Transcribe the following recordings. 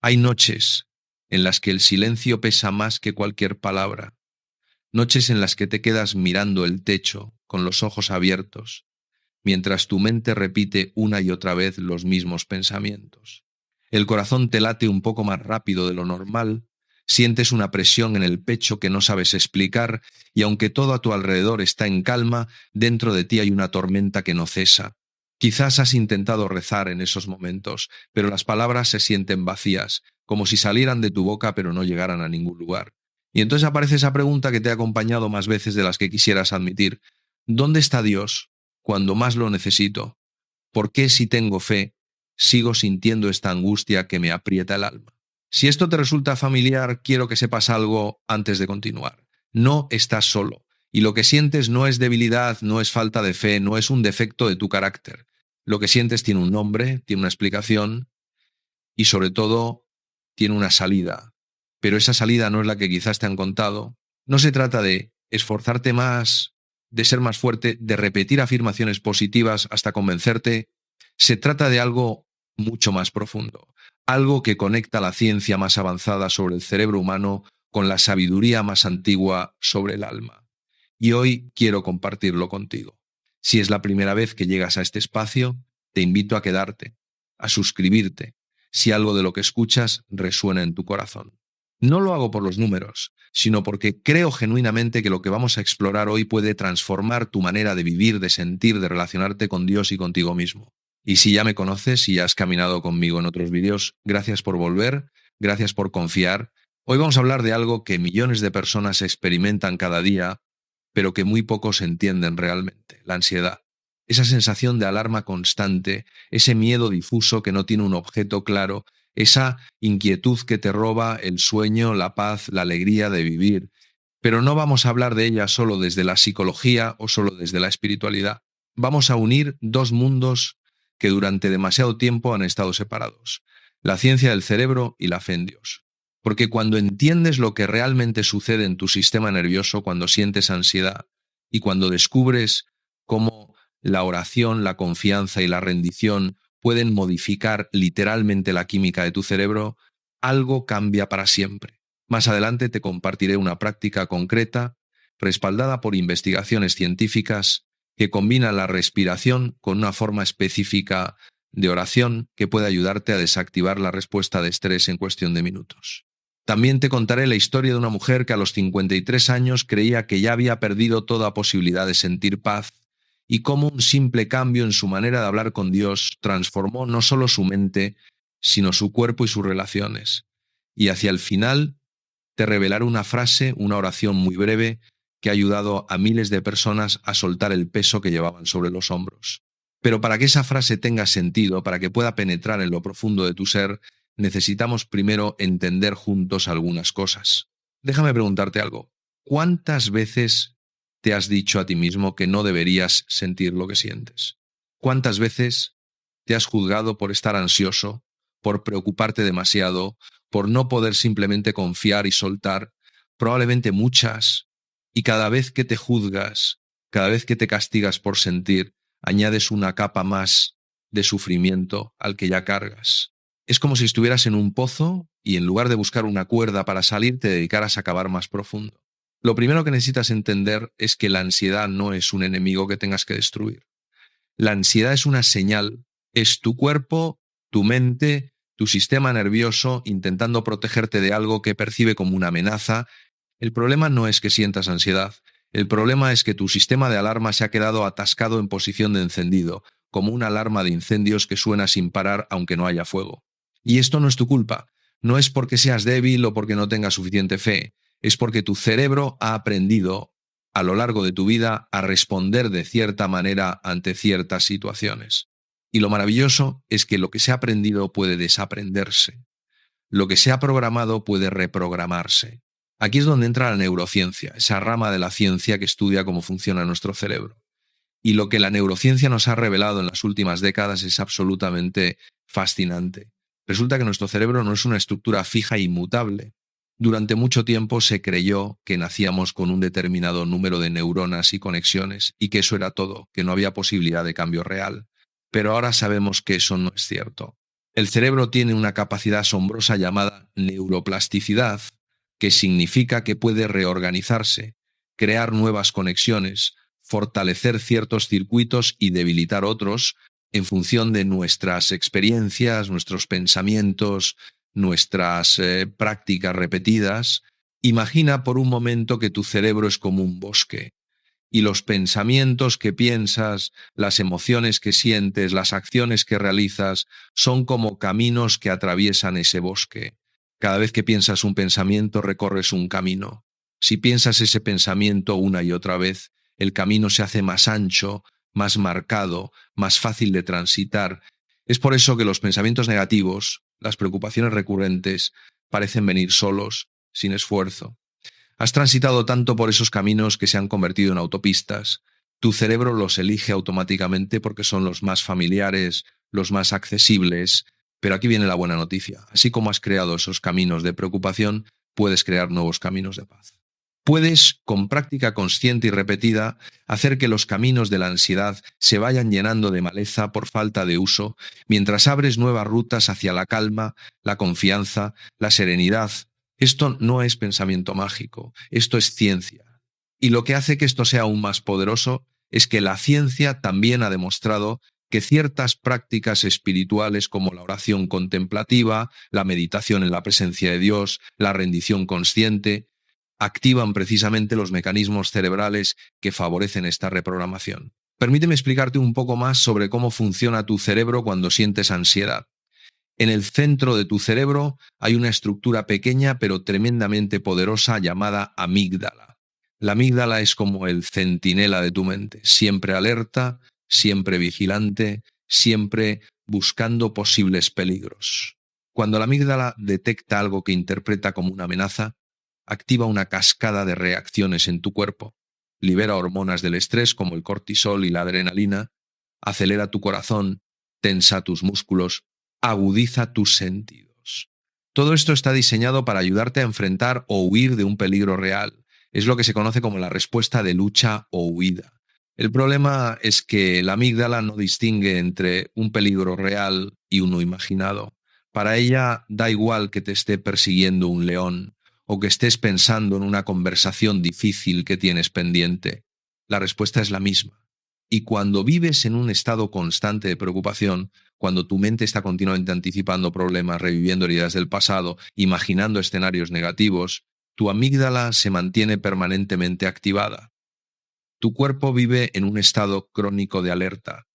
Hay noches en las que el silencio pesa más que cualquier palabra, noches en las que te quedas mirando el techo con los ojos abiertos, mientras tu mente repite una y otra vez los mismos pensamientos. El corazón te late un poco más rápido de lo normal, sientes una presión en el pecho que no sabes explicar, y aunque todo a tu alrededor está en calma, dentro de ti hay una tormenta que no cesa. Quizás has intentado rezar en esos momentos, pero las palabras se sienten vacías, como si salieran de tu boca pero no llegaran a ningún lugar. Y entonces aparece esa pregunta que te ha acompañado más veces de las que quisieras admitir. ¿Dónde está Dios cuando más lo necesito? ¿Por qué, si tengo fe, sigo sintiendo esta angustia que me aprieta el alma? Si esto te resulta familiar, quiero que sepas algo antes de continuar. No estás solo, y lo que sientes no es debilidad, no es falta de fe, no es un defecto de tu carácter. Lo que sientes tiene un nombre, tiene una explicación y, sobre todo, tiene una salida. Pero esa salida no es la que quizás te han contado. No se trata de esforzarte más, de ser más fuerte, de repetir afirmaciones positivas hasta convencerte. Se trata de algo mucho más profundo, algo que conecta la ciencia más avanzada sobre el cerebro humano con la sabiduría más antigua sobre el alma. Y hoy quiero compartirlo contigo. Si es la primera vez que llegas a este espacio, te invito a quedarte, a suscribirte, si algo de lo que escuchas resuena en tu corazón. No lo hago por los números, sino porque creo genuinamente que lo que vamos a explorar hoy puede transformar tu manera de vivir, de sentir, de relacionarte con Dios y contigo mismo. Y si ya me conoces y has caminado conmigo en otros vídeos, gracias por volver, gracias por confiar. Hoy vamos a hablar de algo que millones de personas experimentan cada día, pero que muy pocos entienden realmente: la ansiedad. Esa sensación de alarma constante, ese miedo difuso que no tiene un objeto claro, esa inquietud que te roba el sueño, la paz, la alegría de vivir. Pero no vamos a hablar de ella solo desde la psicología o solo desde la espiritualidad. Vamos a unir dos mundos que durante demasiado tiempo han estado separados: la ciencia del cerebro y la fe en Dios. Porque cuando entiendes lo que realmente sucede en tu sistema nervioso cuando sientes ansiedad, y cuando descubres cómo la oración, la confianza y la rendición pueden modificar literalmente la química de tu cerebro, algo cambia para siempre. Más adelante te compartiré una práctica concreta, respaldada por investigaciones científicas, que combina la respiración con una forma específica de oración que puede ayudarte a desactivar la respuesta de estrés en cuestión de minutos. También te contaré la historia de una mujer que a los 53 años creía que ya había perdido toda posibilidad de sentir paz, y cómo un simple cambio en su manera de hablar con Dios transformó no solo su mente, sino su cuerpo y sus relaciones. Y hacia el final te revelaré una frase, una oración muy breve, que ha ayudado a miles de personas a soltar el peso que llevaban sobre los hombros. Pero para que esa frase tenga sentido, para que pueda penetrar en lo profundo de tu ser, necesitamos primero entender juntos algunas cosas. Déjame preguntarte algo. ¿Cuántas veces te has dicho a ti mismo que no deberías sentir lo que sientes? ¿Cuántas veces te has juzgado por estar ansioso, por preocuparte demasiado, por no poder simplemente confiar y soltar? Probablemente muchas. Y cada vez que te juzgas, cada vez que te castigas por sentir, añades una capa más de sufrimiento al que ya cargas. Es como si estuvieras en un pozo y en lugar de buscar una cuerda para salir, te dedicaras a cavar más profundo. Lo primero que necesitas entender es que la ansiedad no es un enemigo que tengas que destruir. La ansiedad es una señal, es tu cuerpo, tu mente, tu sistema nervioso intentando protegerte de algo que percibe como una amenaza. El problema no es que sientas ansiedad, el problema es que tu sistema de alarma se ha quedado atascado en posición de encendido, como una alarma de incendios que suena sin parar aunque no haya fuego. Y esto no es tu culpa, no es porque seas débil o porque no tengas suficiente fe, es porque tu cerebro ha aprendido a lo largo de tu vida a responder de cierta manera ante ciertas situaciones. Y lo maravilloso es que lo que se ha aprendido puede desaprenderse. Lo que se ha programado puede reprogramarse. Aquí es donde entra la neurociencia, esa rama de la ciencia que estudia cómo funciona nuestro cerebro. Y lo que la neurociencia nos ha revelado en las últimas décadas es absolutamente fascinante. Resulta que nuestro cerebro no es una estructura fija e inmutable. Durante mucho tiempo se creyó que nacíamos con un determinado número de neuronas y conexiones y que eso era todo, que no había posibilidad de cambio real. Pero ahora sabemos que eso no es cierto. El cerebro tiene una capacidad asombrosa llamada neuroplasticidad, que significa que puede reorganizarse, crear nuevas conexiones, fortalecer ciertos circuitos y debilitar otros en función de nuestras experiencias, nuestros pensamientos, nuestras prácticas repetidas. Imagina por un momento que tu cerebro es como un bosque y los pensamientos que piensas, las emociones que sientes, las acciones que realizas, son como caminos que atraviesan ese bosque. Cada vez que piensas un pensamiento, recorres un camino. Si piensas ese pensamiento una y otra vez, el camino se hace más ancho, más marcado, más fácil de transitar. Es por eso que los pensamientos negativos, las preocupaciones recurrentes, parecen venir solos, sin esfuerzo. Has transitado tanto por esos caminos que se han convertido en autopistas. Tu cerebro los elige automáticamente porque son los más familiares, los más accesibles. Pero aquí viene la buena noticia. Así como has creado esos caminos de preocupación, puedes crear nuevos caminos de paz. Puedes, con práctica consciente y repetida, hacer que los caminos de la ansiedad se vayan llenando de maleza por falta de uso, mientras abres nuevas rutas hacia la calma, la confianza, la serenidad. Esto no es pensamiento mágico, esto es ciencia. Y lo que hace que esto sea aún más poderoso es que la ciencia también ha demostrado que ciertas prácticas espirituales como la oración contemplativa, la meditación en la presencia de Dios, la rendición consciente, activan precisamente los mecanismos cerebrales que favorecen esta reprogramación. Permíteme explicarte un poco más sobre cómo funciona tu cerebro cuando sientes ansiedad. En el centro de tu cerebro hay una estructura pequeña pero tremendamente poderosa llamada amígdala. La amígdala es como el centinela de tu mente, siempre alerta, siempre vigilante, siempre buscando posibles peligros. Cuando la amígdala detecta algo que interpreta como una amenaza, activa una cascada de reacciones en tu cuerpo, libera hormonas del estrés como el cortisol y la adrenalina, acelera tu corazón, tensa tus músculos, agudiza tus sentidos. Todo esto está diseñado para ayudarte a enfrentar o huir de un peligro real. Es lo que se conoce como la respuesta de lucha o huida. El problema es que la amígdala no distingue entre un peligro real y uno imaginado. Para ella da igual que te esté persiguiendo un león o que estés pensando en una conversación difícil que tienes pendiente. La respuesta es la misma. Y cuando vives en un estado constante de preocupación, cuando tu mente está continuamente anticipando problemas, reviviendo heridas del pasado, imaginando escenarios negativos, tu amígdala se mantiene permanentemente activada. Tu cuerpo vive en un estado crónico de alerta,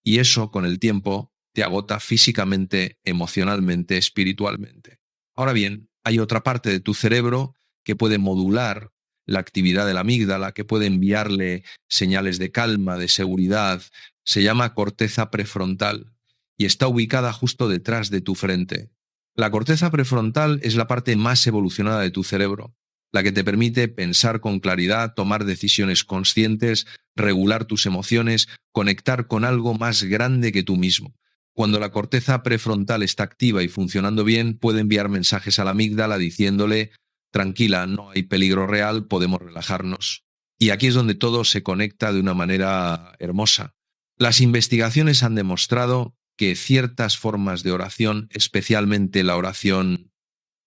y eso, con el tiempo, te agota físicamente, emocionalmente, espiritualmente. Ahora bien, hay otra parte de tu cerebro que puede modular la actividad de la amígdala, que puede enviarle señales de calma, de seguridad. Se llama corteza prefrontal y está ubicada justo detrás de tu frente. La corteza prefrontal es la parte más evolucionada de tu cerebro, la que te permite pensar con claridad, tomar decisiones conscientes, regular tus emociones, conectar con algo más grande que tú mismo. Cuando la corteza prefrontal está activa y funcionando bien, puede enviar mensajes a la amígdala diciéndole: tranquila, no hay peligro real, podemos relajarnos. Y aquí es donde todo se conecta de una manera hermosa. Las investigaciones han demostrado que ciertas formas de oración, especialmente la oración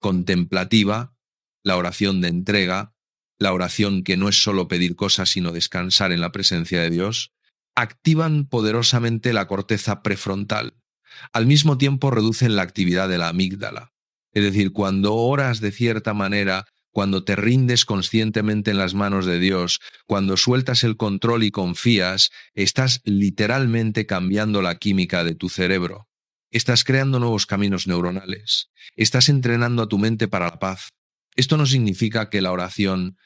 contemplativa, la oración de entrega, la oración que no es solo pedir cosas sino descansar en la presencia de Dios, activan poderosamente la corteza prefrontal. Al mismo tiempo reducen la actividad de la amígdala. Es decir, cuando oras de cierta manera, cuando te rindes conscientemente en las manos de Dios, cuando sueltas el control y confías, estás literalmente cambiando la química de tu cerebro. Estás creando nuevos caminos neuronales. Estás entrenando a tu mente para la paz. Esto no significa que la oración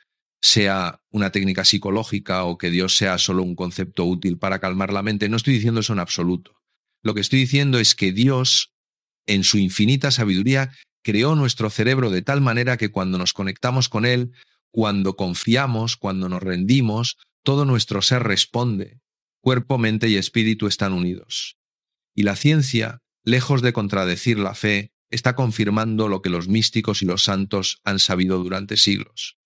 sea una técnica psicológica o que Dios sea solo un concepto útil para calmar la mente. No estoy diciendo eso en absoluto. Lo que estoy diciendo es que Dios, en su infinita sabiduría, creó nuestro cerebro de tal manera que cuando nos conectamos con Él, cuando confiamos, cuando nos rendimos, todo nuestro ser responde. Cuerpo, mente y espíritu están unidos. Y la ciencia, lejos de contradecir la fe, está confirmando lo que los místicos y los santos han sabido durante siglos: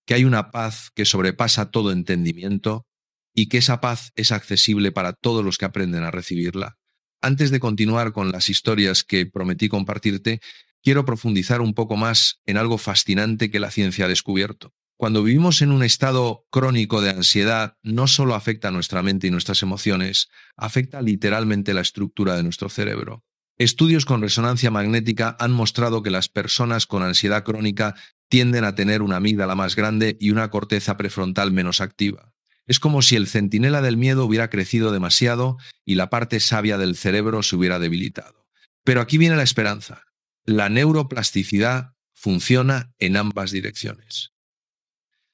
que hay una paz que sobrepasa todo entendimiento y que esa paz es accesible para todos los que aprenden a recibirla. Antes de continuar con las historias que prometí compartirte, quiero profundizar un poco más en algo fascinante que la ciencia ha descubierto. Cuando vivimos en un estado crónico de ansiedad, no solo afecta a nuestra mente y nuestras emociones, afecta literalmente la estructura de nuestro cerebro. Estudios con resonancia magnética han mostrado que las personas con ansiedad crónica tienden a tener una amígdala más grande y una corteza prefrontal menos activa. Es como si el centinela del miedo hubiera crecido demasiado y la parte sabia del cerebro se hubiera debilitado. Pero aquí viene la esperanza. La neuroplasticidad funciona en ambas direcciones.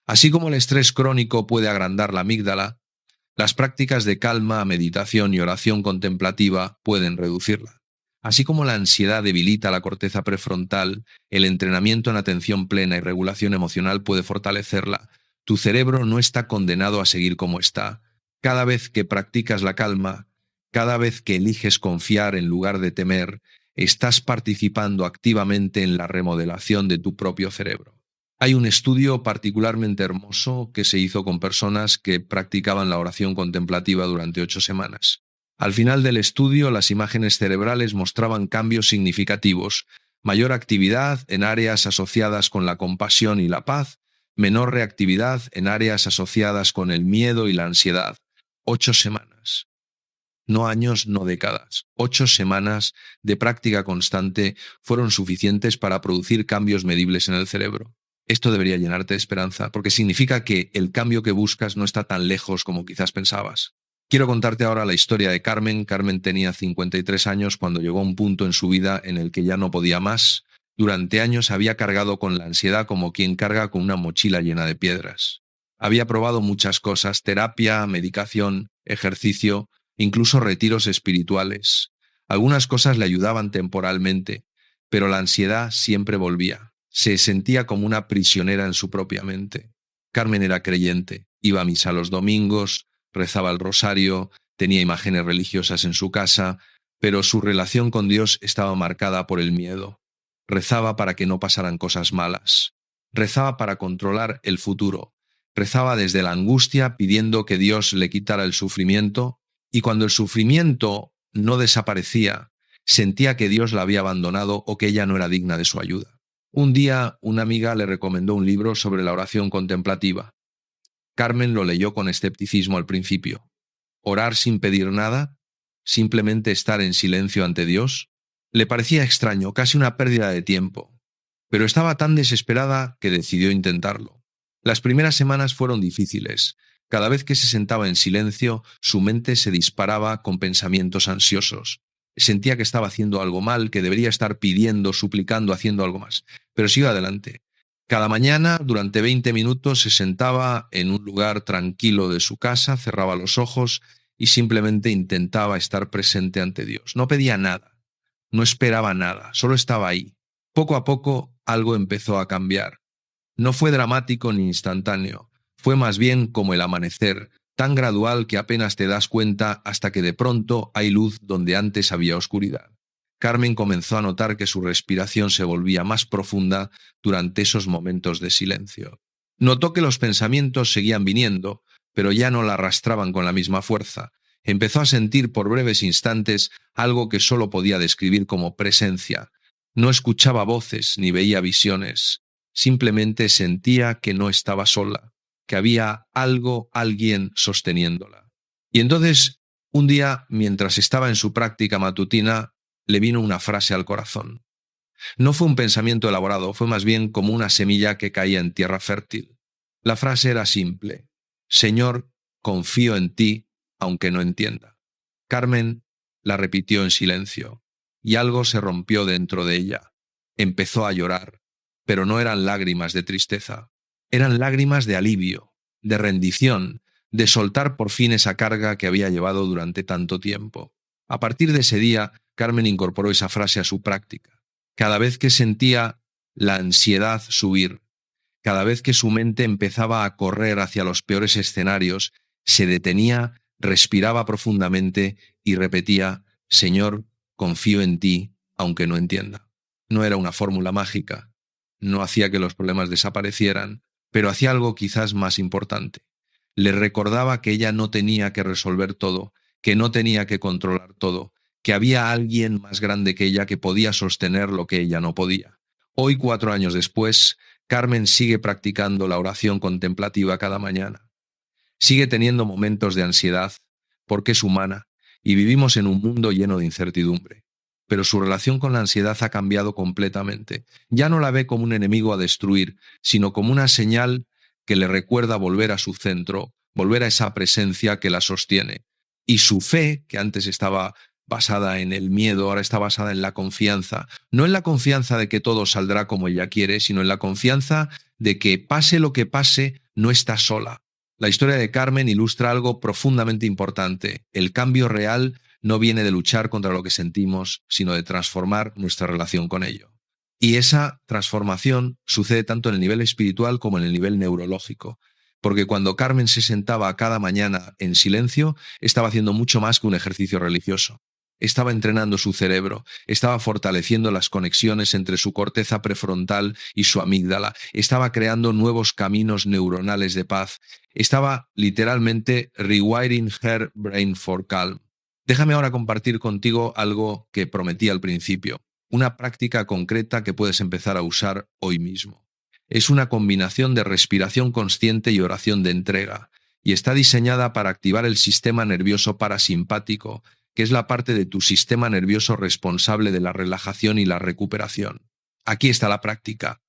Así como el estrés crónico puede agrandar la amígdala, las prácticas de calma, meditación y oración contemplativa pueden reducirla. Así como la ansiedad debilita la corteza prefrontal, el entrenamiento en atención plena y regulación emocional puede fortalecerla. Tu cerebro no está condenado a seguir como está. Cada vez que practicas la calma, cada vez que eliges confiar en lugar de temer, estás participando activamente en la remodelación de tu propio cerebro. Hay un estudio particularmente hermoso que se hizo con personas que practicaban la oración contemplativa durante 8 semanas. Al final del estudio, las imágenes cerebrales mostraban cambios significativos: mayor actividad en áreas asociadas con la compasión y la paz, menor reactividad en áreas asociadas con el miedo y la ansiedad. 8 semanas. No años, no décadas. 8 semanas de práctica constante fueron suficientes para producir cambios medibles en el cerebro. Esto debería llenarte de esperanza, porque significa que el cambio que buscas no está tan lejos como quizás pensabas. Quiero contarte ahora la historia de Carmen. Carmen tenía 53 años cuando llegó a un punto en su vida en el que ya no podía más. Durante años había cargado con la ansiedad como quien carga con una mochila llena de piedras. Había probado muchas cosas: terapia, medicación, ejercicio, incluso retiros espirituales. Algunas cosas le ayudaban temporalmente, pero la ansiedad siempre volvía. Se sentía como una prisionera en su propia mente. Carmen era creyente, iba a misa los domingos, rezaba el rosario, tenía imágenes religiosas en su casa, pero su relación con Dios estaba marcada por el miedo. Rezaba para que no pasaran cosas malas. Rezaba para controlar el futuro. Rezaba desde la angustia pidiendo que Dios le quitara el sufrimiento, y cuando el sufrimiento no desaparecía, sentía que Dios la había abandonado o que ella no era digna de su ayuda. Un día, una amiga le recomendó un libro sobre la oración contemplativa. Carmen lo leyó con escepticismo al principio. ¿Orar sin pedir nada? ¿Simplemente estar en silencio ante Dios? Le parecía extraño, casi una pérdida de tiempo. Pero estaba tan desesperada que decidió intentarlo. Las primeras semanas fueron difíciles. Cada vez que se sentaba en silencio, su mente se disparaba con pensamientos ansiosos. Sentía que estaba haciendo algo mal, que debería estar pidiendo, suplicando, haciendo algo más. Pero siguió adelante. Cada mañana, durante 20 minutos, se sentaba en un lugar tranquilo de su casa, cerraba los ojos y simplemente intentaba estar presente ante Dios. No pedía nada, no esperaba nada, solo estaba ahí. Poco a poco, algo empezó a cambiar. No fue dramático ni instantáneo, fue más bien como el amanecer, tan gradual que apenas te das cuenta hasta que de pronto hay luz donde antes había oscuridad. Carmen comenzó a notar que su respiración se volvía más profunda durante esos momentos de silencio. Notó que los pensamientos seguían viniendo, pero ya no la arrastraban con la misma fuerza. Empezó a sentir por breves instantes algo que solo podía describir como presencia. No escuchaba voces ni veía visiones. Simplemente sentía que no estaba sola, que había algo, alguien sosteniéndola. Y entonces, un día, mientras estaba en su práctica matutina, le vino una frase al corazón. No fue un pensamiento elaborado, fue más bien como una semilla que caía en tierra fértil. La frase era simple: Señor, confío en ti, aunque no entienda. Carmen la repitió en silencio, y algo se rompió dentro de ella. Empezó a llorar, pero no eran lágrimas de tristeza, eran lágrimas de alivio, de rendición, de soltar por fin esa carga que había llevado durante tanto tiempo. A partir de ese día, Carmen incorporó esa frase a su práctica. Cada vez que sentía la ansiedad subir, cada vez que su mente empezaba a correr hacia los peores escenarios, se detenía, respiraba profundamente y repetía: Señor, confío en ti, aunque no entienda. No era una fórmula mágica, no hacía que los problemas desaparecieran, pero hacía algo quizás más importante. Le recordaba que ella no tenía que resolver todo, que no tenía que controlar todo, que había alguien más grande que ella que podía sostener lo que ella no podía. Hoy, 4 años después, Carmen sigue practicando la oración contemplativa cada mañana. Sigue teniendo momentos de ansiedad, porque es humana, y vivimos en un mundo lleno de incertidumbre. Pero su relación con la ansiedad ha cambiado completamente. Ya no la ve como un enemigo a destruir, sino como una señal que le recuerda volver a su centro, volver a esa presencia que la sostiene. Y su fe, que antes estaba basada en el miedo, ahora está basada en la confianza. No en la confianza de que todo saldrá como ella quiere, sino en la confianza de que pase lo que pase, no está sola. La historia de Carmen ilustra algo profundamente importante. El cambio real no viene de luchar contra lo que sentimos, sino de transformar nuestra relación con ello. Y esa transformación sucede tanto en el nivel espiritual como en el nivel neurológico. Porque cuando Carmen se sentaba cada mañana en silencio, estaba haciendo mucho más que un ejercicio religioso. Estaba entrenando su cerebro, estaba fortaleciendo las conexiones entre su corteza prefrontal y su amígdala, estaba creando nuevos caminos neuronales de paz, estaba literalmente rewiring her brain for calm. Déjame ahora compartir contigo algo que prometí al principio, una práctica concreta que puedes empezar a usar hoy mismo. Es una combinación de respiración consciente y oración de entrega, y está diseñada para activar el sistema nervioso parasimpático, que es la parte de tu sistema nervioso responsable de la relajación y la recuperación. Aquí está la práctica.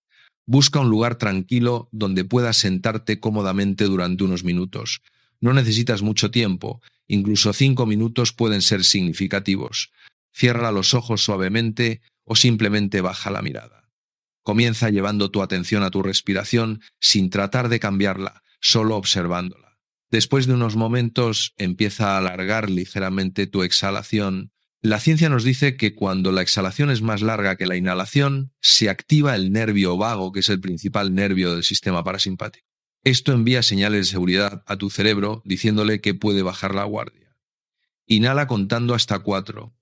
Busca un lugar tranquilo donde puedas sentarte cómodamente durante unos minutos. No necesitas mucho tiempo, incluso 5 minutos pueden ser significativos. Cierra los ojos suavemente o simplemente baja la mirada. Comienza llevando tu atención a tu respiración sin tratar de cambiarla, solo observándola. Después de unos momentos empieza a alargar ligeramente tu exhalación. La ciencia nos dice que cuando la exhalación es más larga que la inhalación, se activa el nervio vago, que es el principal nervio del sistema parasimpático. Esto envía señales de seguridad a tu cerebro diciéndole que puede bajar la guardia. Inhala contando hasta 4.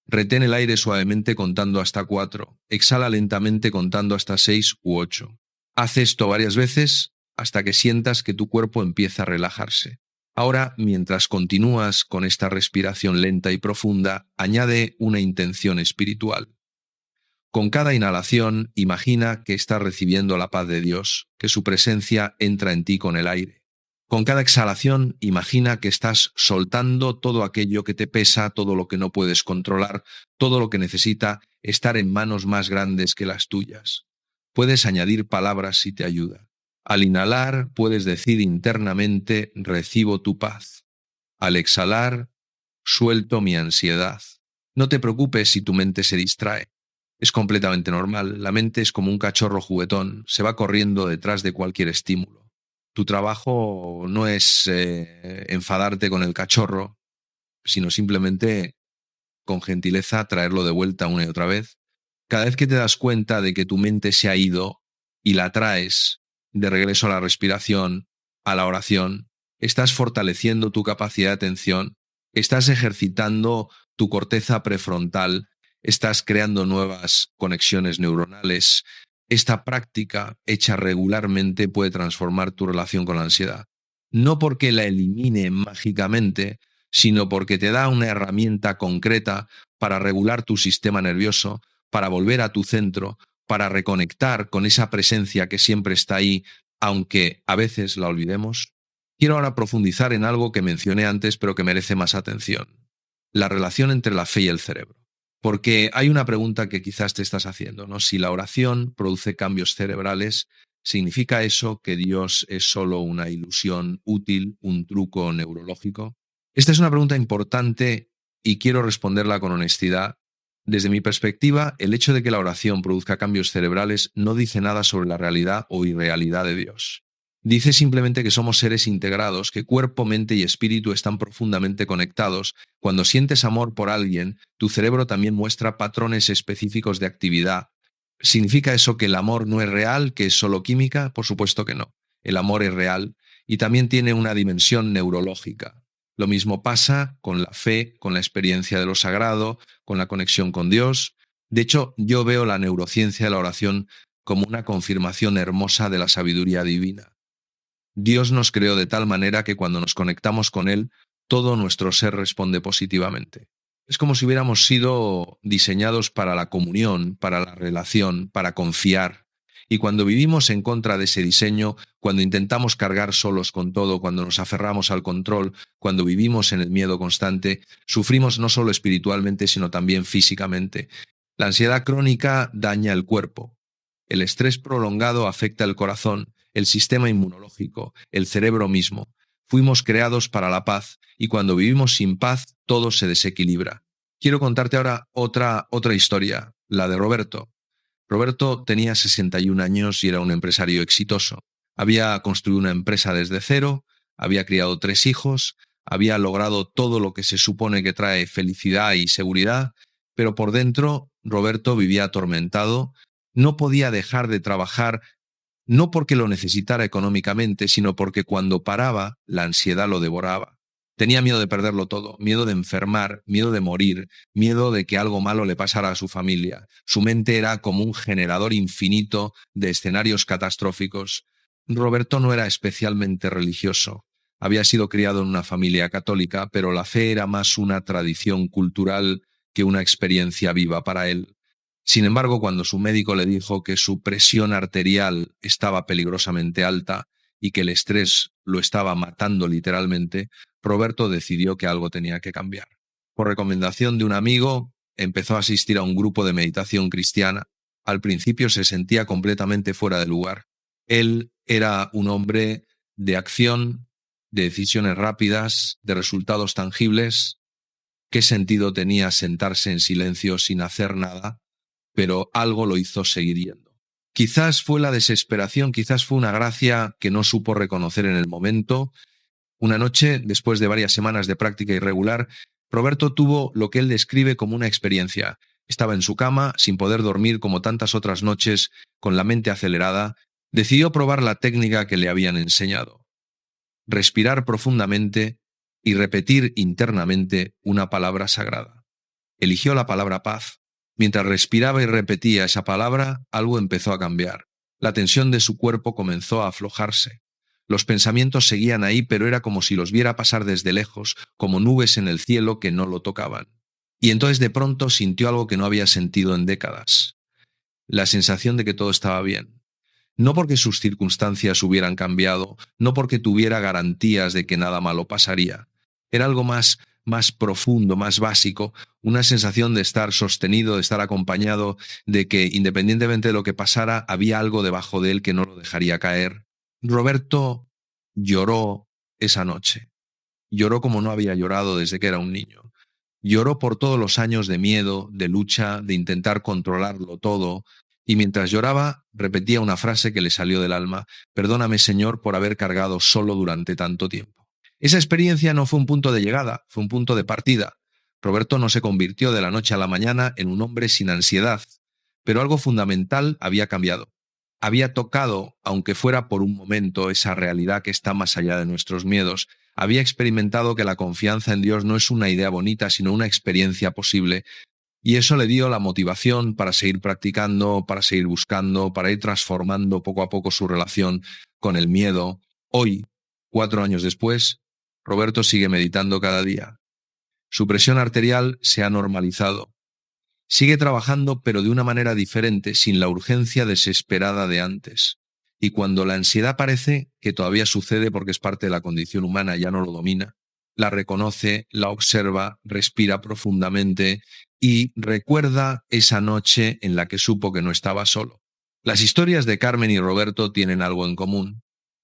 Retén el aire suavemente contando hasta 4. Exhala lentamente contando hasta 6 u 8. Haz esto varias veces hasta que sientas que tu cuerpo empieza a relajarse. Ahora, mientras continúas con esta respiración lenta y profunda, añade una intención espiritual. Con cada inhalación, imagina que estás recibiendo la paz de Dios, que su presencia entra en ti con el aire. Con cada exhalación, imagina que estás soltando todo aquello que te pesa, todo lo que no puedes controlar, todo lo que necesita estar en manos más grandes que las tuyas. Puedes añadir palabras si te ayuda. Al inhalar, puedes decir internamente, recibo tu paz. Al exhalar, suelto mi ansiedad. No te preocupes si tu mente se distrae. Es completamente normal. La mente es como un cachorro juguetón, se va corriendo detrás de cualquier estímulo. Tu trabajo no es enfadarte con el cachorro, sino simplemente con gentileza traerlo de vuelta una y otra vez. Cada vez que te das cuenta de que tu mente se ha ido y la traes de regreso a la respiración, a la oración, estás fortaleciendo tu capacidad de atención, estás ejercitando tu corteza prefrontal, estás creando nuevas conexiones neuronales. Esta práctica, hecha regularmente, puede transformar tu relación con la ansiedad. No porque la elimine mágicamente, sino porque te da una herramienta concreta para regular tu sistema nervioso, para volver a tu centro, para reconectar con esa presencia que siempre está ahí, aunque a veces la olvidemos. Quiero ahora profundizar en algo que mencioné antes, pero que merece más atención: la relación entre la fe y el cerebro. Porque hay una pregunta que quizás te estás haciendo, ¿no? Si la oración produce cambios cerebrales, ¿significa eso que Dios es solo una ilusión útil, un truco neurológico? Esta es una pregunta importante y quiero responderla con honestidad. Desde mi perspectiva, el hecho de que la oración produzca cambios cerebrales no dice nada sobre la realidad o irrealidad de Dios. Dice simplemente que somos seres integrados, que cuerpo, mente y espíritu están profundamente conectados. Cuando sientes amor por alguien, tu cerebro también muestra patrones específicos de actividad. ¿Significa eso que el amor no es real, que es solo química? Por supuesto que no. El amor es real y también tiene una dimensión neurológica. Lo mismo pasa con la fe, con la experiencia de lo sagrado, con la conexión con Dios. De hecho, yo veo la neurociencia de la oración como una confirmación hermosa de la sabiduría divina. Dios nos creó de tal manera que cuando nos conectamos con Él, todo nuestro ser responde positivamente. Es como si hubiéramos sido diseñados para la comunión, para la relación, para confiar. Y cuando vivimos en contra de ese diseño, cuando intentamos cargar solos con todo, cuando nos aferramos al control, cuando vivimos en el miedo constante, sufrimos no solo espiritualmente, sino también físicamente. La ansiedad crónica daña el cuerpo. El estrés prolongado afecta el corazón, el sistema inmunológico, el cerebro mismo. Fuimos creados para la paz y cuando vivimos sin paz, todo se desequilibra. Quiero contarte ahora otra historia, la de Roberto. Roberto tenía 61 años y era un empresario exitoso. Había construido una empresa desde cero, había criado 3 hijos, había logrado todo lo que se supone que trae felicidad y seguridad, pero por dentro Roberto vivía atormentado, no podía dejar de trabajar, no porque lo necesitara económicamente, sino porque cuando paraba, la ansiedad lo devoraba. Tenía miedo de perderlo todo, miedo de enfermar, miedo de morir, miedo de que algo malo le pasara a su familia. Su mente era como un generador infinito de escenarios catastróficos. Roberto no era especialmente religioso. Había sido criado en una familia católica, pero la fe era más una tradición cultural que una experiencia viva para él. Sin embargo, cuando su médico le dijo que su presión arterial estaba peligrosamente alta y que el estrés lo estaba matando literalmente, Roberto decidió que algo tenía que cambiar. Por recomendación de un amigo, empezó a asistir a un grupo de meditación cristiana. Al principio se sentía completamente fuera de lugar. Él era un hombre de acción, de decisiones rápidas, de resultados tangibles. ¿Qué sentido tenía sentarse en silencio sin hacer nada? Pero algo lo hizo seguir yendo. Quizás fue la desesperación, quizás fue una gracia que no supo reconocer en el momento. Una noche, después de varias semanas de práctica irregular, Roberto tuvo lo que él describe como una experiencia. Estaba en su cama, sin poder dormir como tantas otras noches, con la mente acelerada. Decidió probar la técnica que le habían enseñado. Respirar profundamente y repetir internamente una palabra sagrada. Eligió la palabra paz. Mientras respiraba y repetía esa palabra, algo empezó a cambiar. La tensión de su cuerpo comenzó a aflojarse. Los pensamientos seguían ahí, pero era como si los viera pasar desde lejos, como nubes en el cielo que no lo tocaban. Y entonces de pronto sintió algo que no había sentido en décadas. La sensación de que todo estaba bien. No porque sus circunstancias hubieran cambiado, no porque tuviera garantías de que nada malo pasaría. Era algo más profundo, más básico, una sensación de estar sostenido, de estar acompañado, de que independientemente de lo que pasara, había algo debajo de él que no lo dejaría caer. Roberto lloró esa noche. Lloró como no había llorado desde que era un niño. Lloró por todos los años de miedo, de lucha, de intentar controlarlo todo, y mientras lloraba repetía una frase que le salió del alma: «Perdóname, Señor, por haber cargado solo durante tanto tiempo». Esa experiencia no fue un punto de llegada, fue un punto de partida. Roberto no se convirtió de la noche a la mañana en un hombre sin ansiedad, pero algo fundamental había cambiado. Había tocado, aunque fuera por un momento, esa realidad que está más allá de nuestros miedos. Había experimentado que la confianza en Dios no es una idea bonita, sino una experiencia posible. Y eso le dio la motivación para seguir practicando, para seguir buscando, para ir transformando poco a poco su relación con el miedo. Hoy, 4 años después, Roberto sigue meditando cada día. Su presión arterial se ha normalizado. Sigue trabajando, pero de una manera diferente, sin la urgencia desesperada de antes. Y cuando la ansiedad parece que todavía sucede porque es parte de la condición humana, ya no lo domina, la reconoce, la observa, respira profundamente y recuerda esa noche en la que supo que no estaba solo. Las historias de Carmen y Roberto tienen algo en común.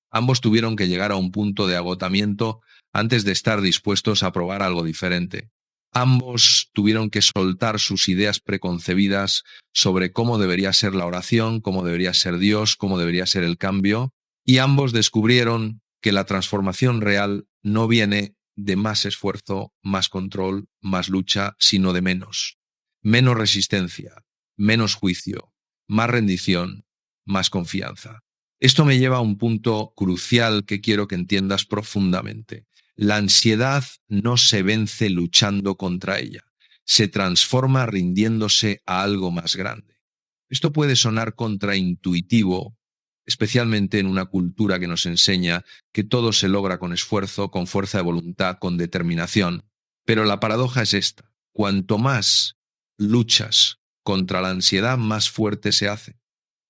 Ambos tuvieron que llegar a un punto de agotamiento antes de estar dispuestos a probar algo diferente. Ambos tuvieron que soltar sus ideas preconcebidas sobre cómo debería ser la oración, cómo debería ser Dios, cómo debería ser el cambio, y ambos descubrieron que la transformación real no viene de más esfuerzo, más control, más lucha, sino de menos. Menos resistencia, menos juicio, más rendición, más confianza. Esto me lleva a un punto crucial que quiero que entiendas profundamente. La ansiedad no se vence luchando contra ella, se transforma rindiéndose a algo más grande. Esto puede sonar contraintuitivo, especialmente en una cultura que nos enseña que todo se logra con esfuerzo, con fuerza de voluntad, con determinación. Pero la paradoja es esta. Cuanto más luchas contra la ansiedad, más fuerte se hace,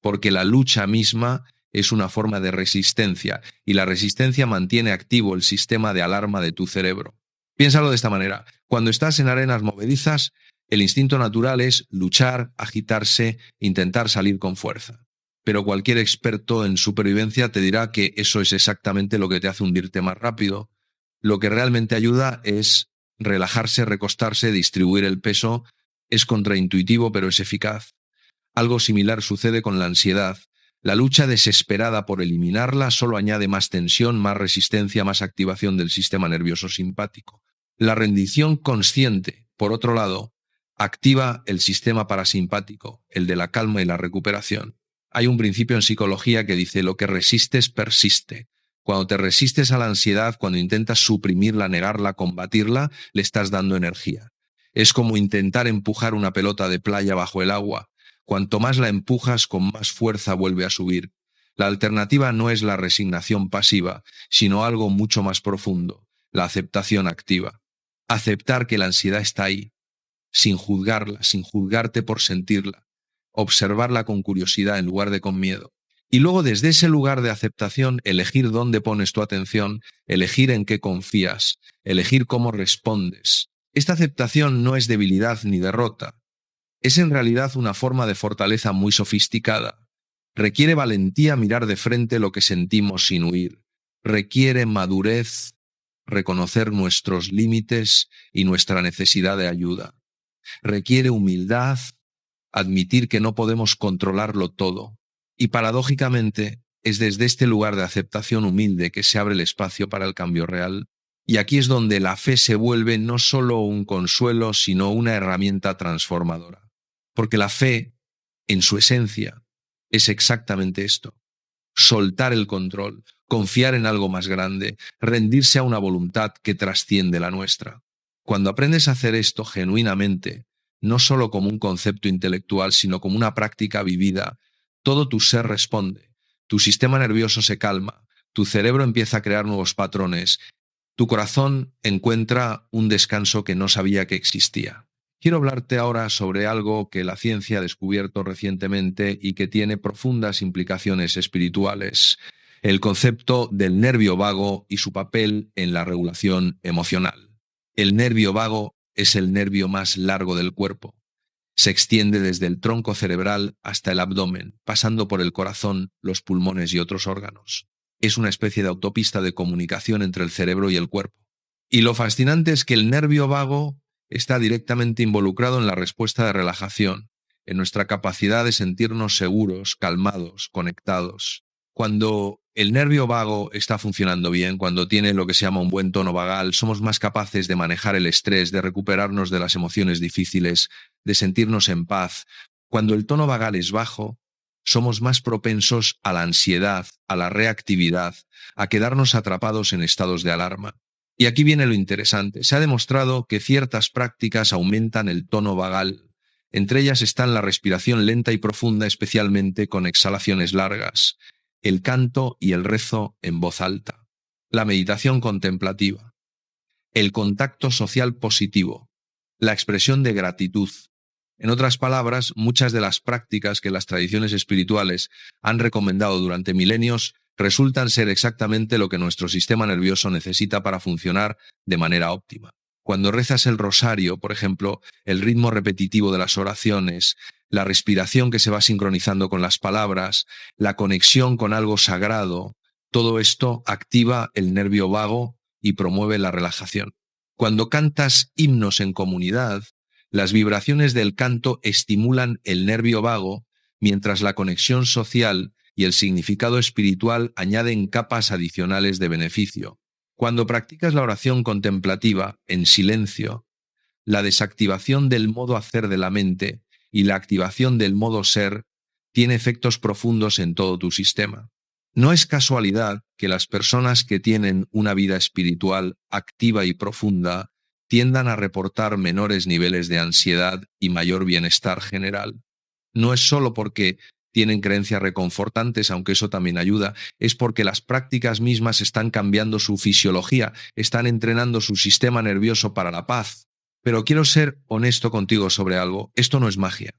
porque la lucha misma es una forma de resistencia, y la resistencia mantiene activo el sistema de alarma de tu cerebro. Piénsalo de esta manera: cuando estás en arenas movedizas, el instinto natural es luchar, agitarse, intentar salir con fuerza. Pero cualquier experto en supervivencia te dirá que eso es exactamente lo que te hace hundirte más rápido. Lo que realmente ayuda es relajarse, recostarse, distribuir el peso. Es contraintuitivo, pero es eficaz. Algo similar sucede con la ansiedad. La lucha desesperada por eliminarla solo añade más tensión, más resistencia, más activación del sistema nervioso simpático. La rendición consciente, por otro lado, activa el sistema parasimpático, el de la calma y la recuperación. Hay un principio en psicología que dice: lo que resistes persiste. Cuando te resistes a la ansiedad, cuando intentas suprimirla, negarla, combatirla, le estás dando energía. Es como intentar empujar una pelota de playa bajo el agua. Cuanto más la empujas, con más fuerza vuelve a subir. La alternativa no es la resignación pasiva, sino algo mucho más profundo: la aceptación activa. Aceptar que la ansiedad está ahí, sin juzgarla, sin juzgarte por sentirla. Observarla con curiosidad en lugar de con miedo. Y luego, desde ese lugar de aceptación, elegir dónde pones tu atención, elegir en qué confías, elegir cómo respondes. Esta aceptación no es debilidad ni derrota. Es en realidad una forma de fortaleza muy sofisticada. Requiere valentía mirar de frente lo que sentimos sin huir. Requiere madurez reconocer nuestros límites y nuestra necesidad de ayuda. Requiere humildad admitir que no podemos controlarlo todo. Y paradójicamente, es desde este lugar de aceptación humilde que se abre el espacio para el cambio real. Y aquí es donde la fe se vuelve no solo un consuelo, sino una herramienta transformadora. Porque la fe, en su esencia, es exactamente esto: soltar el control, confiar en algo más grande, rendirse a una voluntad que trasciende la nuestra. Cuando aprendes a hacer esto genuinamente, no solo como un concepto intelectual, sino como una práctica vivida, todo tu ser responde, tu sistema nervioso se calma, tu cerebro empieza a crear nuevos patrones, tu corazón encuentra un descanso que no sabía que existía. Quiero hablarte ahora sobre algo que la ciencia ha descubierto recientemente y que tiene profundas implicaciones espirituales: el concepto del nervio vago y su papel en la regulación emocional. El nervio vago es el nervio más largo del cuerpo. Se extiende desde el tronco cerebral hasta el abdomen, pasando por el corazón, los pulmones y otros órganos. Es una especie de autopista de comunicación entre el cerebro y el cuerpo. Y lo fascinante es que el nervio vago está directamente involucrado en la respuesta de relajación, en nuestra capacidad de sentirnos seguros, calmados, conectados. Cuando el nervio vago está funcionando bien, cuando tiene lo que se llama un buen tono vagal, somos más capaces de manejar el estrés, de recuperarnos de las emociones difíciles, de sentirnos en paz. Cuando el tono vagal es bajo, somos más propensos a la ansiedad, a la reactividad, a quedarnos atrapados en estados de alarma. Y aquí viene lo interesante: se ha demostrado que ciertas prácticas aumentan el tono vagal. Entre ellas están la respiración lenta y profunda, especialmente con exhalaciones largas, el canto y el rezo en voz alta, la meditación contemplativa, el contacto social positivo, la expresión de gratitud. En otras palabras, muchas de las prácticas que las tradiciones espirituales han recomendado durante milenios resultan ser exactamente lo que nuestro sistema nervioso necesita para funcionar de manera óptima. Cuando rezas el rosario, por ejemplo, el ritmo repetitivo de las oraciones, la respiración que se va sincronizando con las palabras, la conexión con algo sagrado, todo esto activa el nervio vago y promueve la relajación. Cuando cantas himnos en comunidad, las vibraciones del canto estimulan el nervio vago, mientras la conexión social y el significado espiritual añaden capas adicionales de beneficio. Cuando practicas la oración contemplativa en silencio, la desactivación del modo hacer de la mente y la activación del modo ser tiene efectos profundos en todo tu sistema. No es casualidad que las personas que tienen una vida espiritual activa y profunda tiendan a reportar menores niveles de ansiedad y mayor bienestar general. No es solo porque tienen creencias reconfortantes, aunque eso también ayuda, es porque las prácticas mismas están cambiando su fisiología, están entrenando su sistema nervioso para la paz. Pero quiero ser honesto contigo sobre algo. Esto no es magia.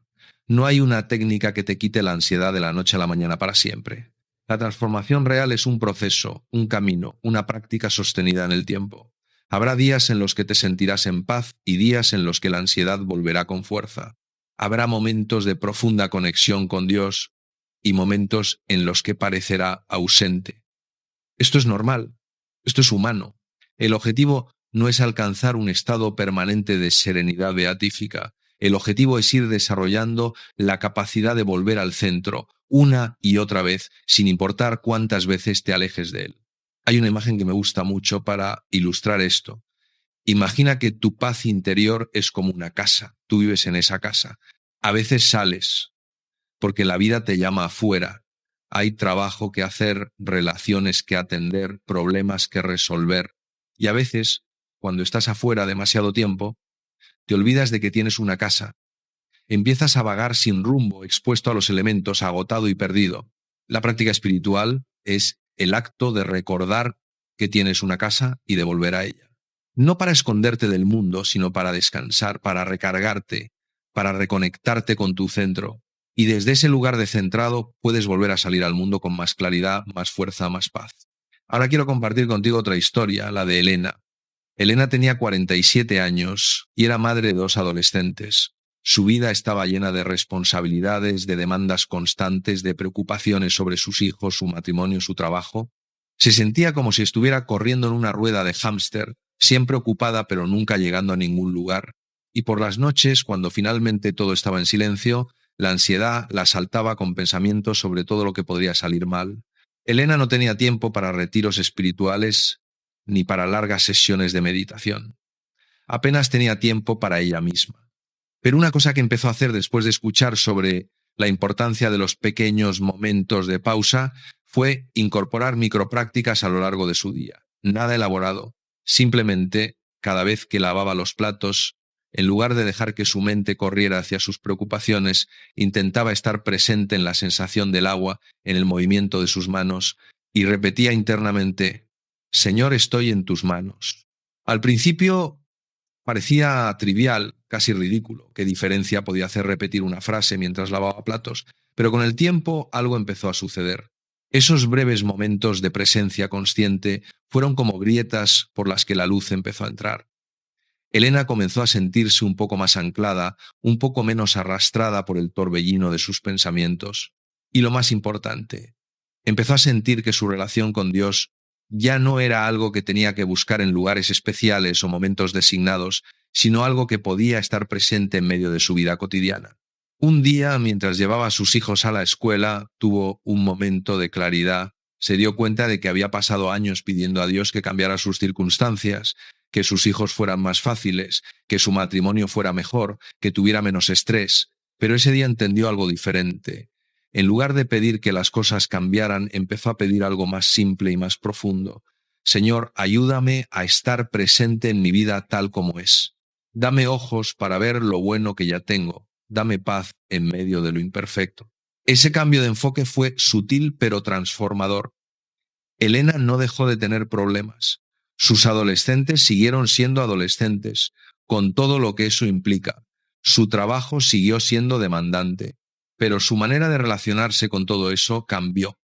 No hay una técnica que te quite la ansiedad de la noche a la mañana para siempre. La transformación real es un proceso, un camino, una práctica sostenida en el tiempo. Habrá días en los que te sentirás en paz y días en los que la ansiedad volverá con fuerza. Habrá momentos de profunda conexión con Dios y momentos en los que parecerá ausente. Esto es normal, esto es humano. El objetivo no es alcanzar un estado permanente de serenidad beatífica. El objetivo es ir desarrollando la capacidad de volver al centro una y otra vez, sin importar cuántas veces te alejes de él. Hay una imagen que me gusta mucho para ilustrar esto. Imagina que tu paz interior es como una casa. Tú vives en esa casa. A veces sales, porque la vida te llama afuera. Hay trabajo que hacer, relaciones que atender, problemas que resolver. Y a veces, cuando estás afuera demasiado tiempo, te olvidas de que tienes una casa. Empiezas a vagar sin rumbo, expuesto a los elementos, agotado y perdido. La práctica espiritual es el acto de recordar que tienes una casa y de volver a ella. No para esconderte del mundo, sino para descansar, para recargarte, para reconectarte con tu centro. Y desde ese lugar de centrado puedes volver a salir al mundo con más claridad, más fuerza, más paz. Ahora quiero compartir contigo otra historia, la de Elena. Elena tenía 47 años y era madre de 2 adolescentes. Su vida estaba llena de responsabilidades, de demandas constantes, de preocupaciones sobre sus hijos, su matrimonio, su trabajo. Se sentía como si estuviera corriendo en una rueda de hámster, siempre ocupada pero nunca llegando a ningún lugar. Y por las noches, cuando finalmente todo estaba en silencio, la ansiedad la asaltaba con pensamientos sobre todo lo que podría salir mal. Elena no tenía tiempo para retiros espirituales ni para largas sesiones de meditación. Apenas tenía tiempo para ella misma. Pero una cosa que empezó a hacer después de escuchar sobre la importancia de los pequeños momentos de pausa fue incorporar microprácticas a lo largo de su día. Nada elaborado. Simplemente, cada vez que lavaba los platos, en lugar de dejar que su mente corriera hacia sus preocupaciones, intentaba estar presente en la sensación del agua, en el movimiento de sus manos, y repetía internamente: Señor, estoy en tus manos. Al principio parecía trivial, casi ridículo. ¿Qué diferencia podía hacer repetir una frase mientras lavaba platos? Pero con el tiempo algo empezó a suceder. Esos breves momentos de presencia consciente fueron como grietas por las que la luz empezó a entrar. Elena comenzó a sentirse un poco más anclada, un poco menos arrastrada por el torbellino de sus pensamientos. Y lo más importante, empezó a sentir que su relación con Dios ya no era algo que tenía que buscar en lugares especiales o momentos designados, sino algo que podía estar presente en medio de su vida cotidiana. Un día, mientras llevaba a sus hijos a la escuela, tuvo un momento de claridad. Se dio cuenta de que había pasado años pidiendo a Dios que cambiara sus circunstancias, que sus hijos fueran más fáciles, que su matrimonio fuera mejor, que tuviera menos estrés. Pero ese día entendió algo diferente. En lugar de pedir que las cosas cambiaran, empezó a pedir algo más simple y más profundo. Señor, ayúdame a estar presente en mi vida tal como es. Dame ojos para ver lo bueno que ya tengo. Dame paz en medio de lo imperfecto. Ese cambio de enfoque fue sutil pero transformador. Elena no dejó de tener problemas. Sus adolescentes siguieron siendo adolescentes, con todo lo que eso implica. Su trabajo siguió siendo demandante, pero su manera de relacionarse con todo eso cambió.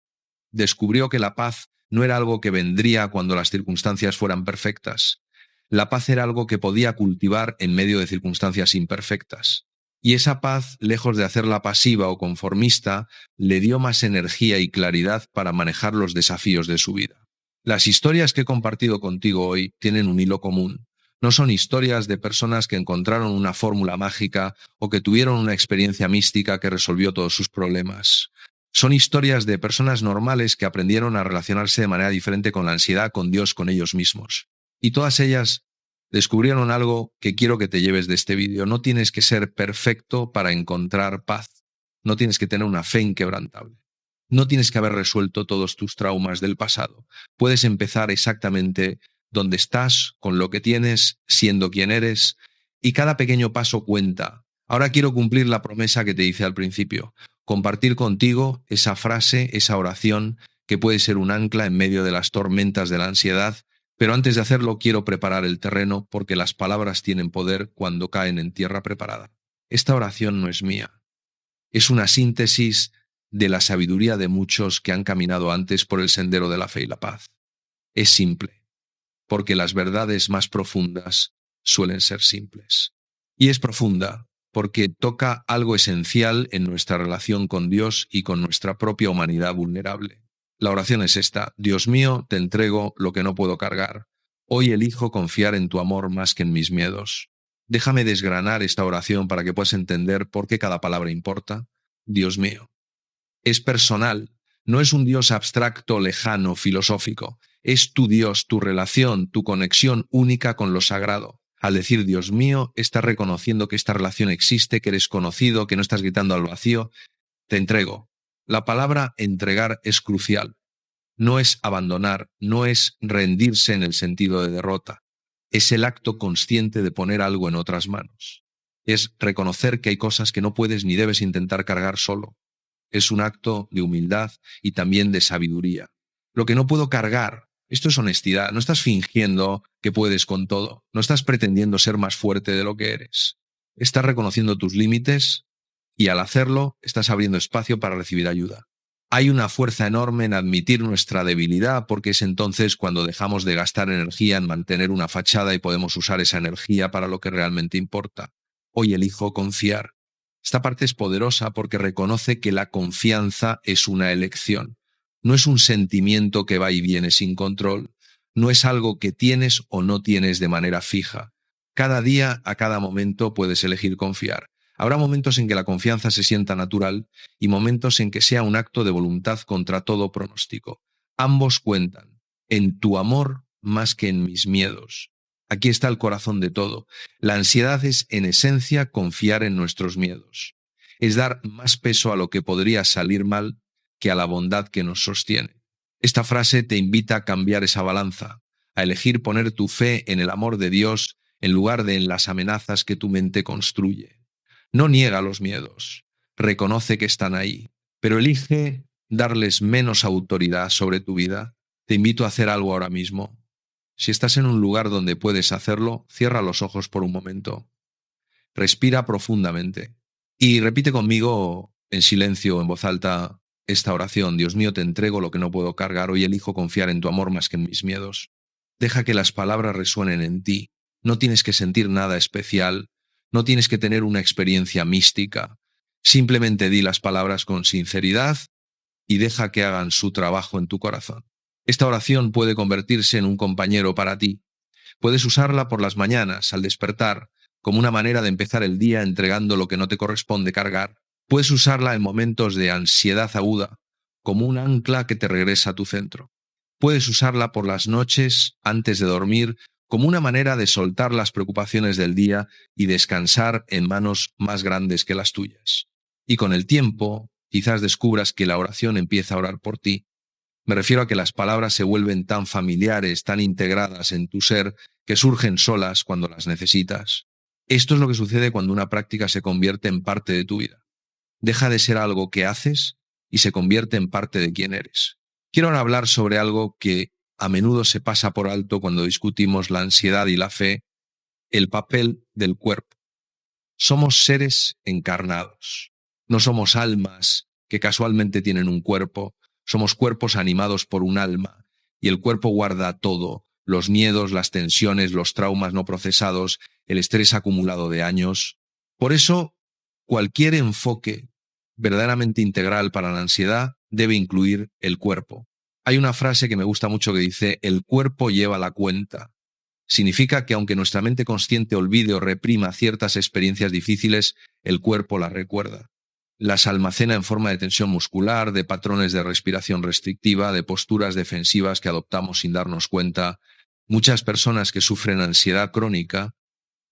Descubrió que la paz no era algo que vendría cuando las circunstancias fueran perfectas. La paz era algo que podía cultivar en medio de circunstancias imperfectas. Y esa paz, lejos de hacerla pasiva o conformista, le dio más energía y claridad para manejar los desafíos de su vida. Las historias que he compartido contigo hoy tienen un hilo común. No son historias de personas que encontraron una fórmula mágica o que tuvieron una experiencia mística que resolvió todos sus problemas. Son historias de personas normales que aprendieron a relacionarse de manera diferente con la ansiedad, con Dios, con ellos mismos. Y todas ellas descubrieron algo que quiero que te lleves de este vídeo. No tienes que ser perfecto para encontrar paz. No tienes que tener una fe inquebrantable. No tienes que haber resuelto todos tus traumas del pasado. Puedes empezar exactamente donde estás, con lo que tienes, siendo quien eres, y cada pequeño paso cuenta. Ahora quiero cumplir la promesa que te hice al principio, compartir contigo esa frase, esa oración, que puede ser un ancla en medio de las tormentas de la ansiedad, Pero antes de hacerlo quiero preparar el terreno porque las palabras tienen poder cuando caen en tierra preparada. Esta oración no es mía. Es una síntesis de la sabiduría de muchos que han caminado antes por el sendero de la fe y la paz. Es simple, porque las verdades más profundas suelen ser simples. Y es profunda porque toca algo esencial en nuestra relación con Dios y con nuestra propia humanidad vulnerable. La oración es esta: Dios mío, te entrego lo que no puedo cargar. Hoy elijo confiar en tu amor más que en mis miedos. Déjame desgranar esta oración para que puedas entender por qué cada palabra importa. Dios mío. Es personal, no es un Dios abstracto, lejano, filosófico. Es tu Dios, tu relación, tu conexión única con lo sagrado. Al decir Dios mío, estás reconociendo que esta relación existe, que eres conocido, que no estás gritando al vacío. Te entrego. La palabra entregar es crucial. No es abandonar, no es rendirse en el sentido de derrota. Es el acto consciente de poner algo en otras manos. Es reconocer que hay cosas que no puedes ni debes intentar cargar solo. Es un acto de humildad y también de sabiduría. Lo que no puedo cargar, esto es honestidad. No estás fingiendo que puedes con todo. No estás pretendiendo ser más fuerte de lo que eres. Estás reconociendo tus límites y al hacerlo estás abriendo espacio para recibir ayuda. Hay una fuerza enorme en admitir nuestra debilidad porque es entonces cuando dejamos de gastar energía en mantener una fachada y podemos usar esa energía para lo que realmente importa. Hoy elijo confiar. Esta parte es poderosa porque reconoce que la confianza es una elección. No es un sentimiento que va y viene sin control. No es algo que tienes o no tienes de manera fija. Cada día, a cada momento, puedes elegir confiar. Habrá momentos en que la confianza se sienta natural y momentos en que sea un acto de voluntad contra todo pronóstico. Ambos cuentan. En tu amor más que en mis miedos. Aquí está el corazón de todo. La ansiedad es, en esencia, confiar en nuestros miedos. Es dar más peso a lo que podría salir mal que a la bondad que nos sostiene. Esta frase te invita a cambiar esa balanza, a elegir poner tu fe en el amor de Dios en lugar de en las amenazas que tu mente construye. No niega los miedos, reconoce que están ahí, pero elige darles menos autoridad sobre tu vida. Te invito a hacer algo ahora mismo. Si estás en un lugar donde puedes hacerlo, cierra los ojos por un momento. Respira profundamente y repite conmigo en silencio o en voz alta esta oración. Dios mío, te entrego lo que no puedo cargar. Hoy elijo confiar en tu amor más que en mis miedos. Deja que las palabras resuenen en ti. No tienes que sentir nada especial. No tienes que tener una experiencia mística. Simplemente di las palabras con sinceridad y deja que hagan su trabajo en tu corazón. Esta oración puede convertirse en un compañero para ti. Puedes usarla por las mañanas, al despertar, como una manera de empezar el día entregando lo que no te corresponde cargar. Puedes usarla en momentos de ansiedad aguda, como un ancla que te regresa a tu centro. Puedes usarla por las noches, antes de dormir, como una manera de soltar las preocupaciones del día y descansar en manos más grandes que las tuyas. Y con el tiempo, quizás descubras que la oración empieza a orar por ti. Me refiero a que las palabras se vuelven tan familiares, tan integradas en tu ser, que surgen solas cuando las necesitas. Esto es lo que sucede cuando una práctica se convierte en parte de tu vida. Deja de ser algo que haces y se convierte en parte de quién eres. Quiero ahora hablar sobre algo que a menudo se pasa por alto cuando discutimos la ansiedad y la fe, el papel del cuerpo. Somos seres encarnados. No somos almas que casualmente tienen un cuerpo. Somos cuerpos animados por un alma. Y el cuerpo guarda todo: los miedos, las tensiones, los traumas no procesados, el estrés acumulado de años. Por eso, cualquier enfoque verdaderamente integral para la ansiedad debe incluir el cuerpo. Hay una frase que me gusta mucho que dice: el cuerpo lleva la cuenta. Significa que aunque nuestra mente consciente olvide o reprima ciertas experiencias difíciles, el cuerpo las recuerda. Las almacena en forma de tensión muscular, de patrones de respiración restrictiva, de posturas defensivas que adoptamos sin darnos cuenta. Muchas personas que sufren ansiedad crónica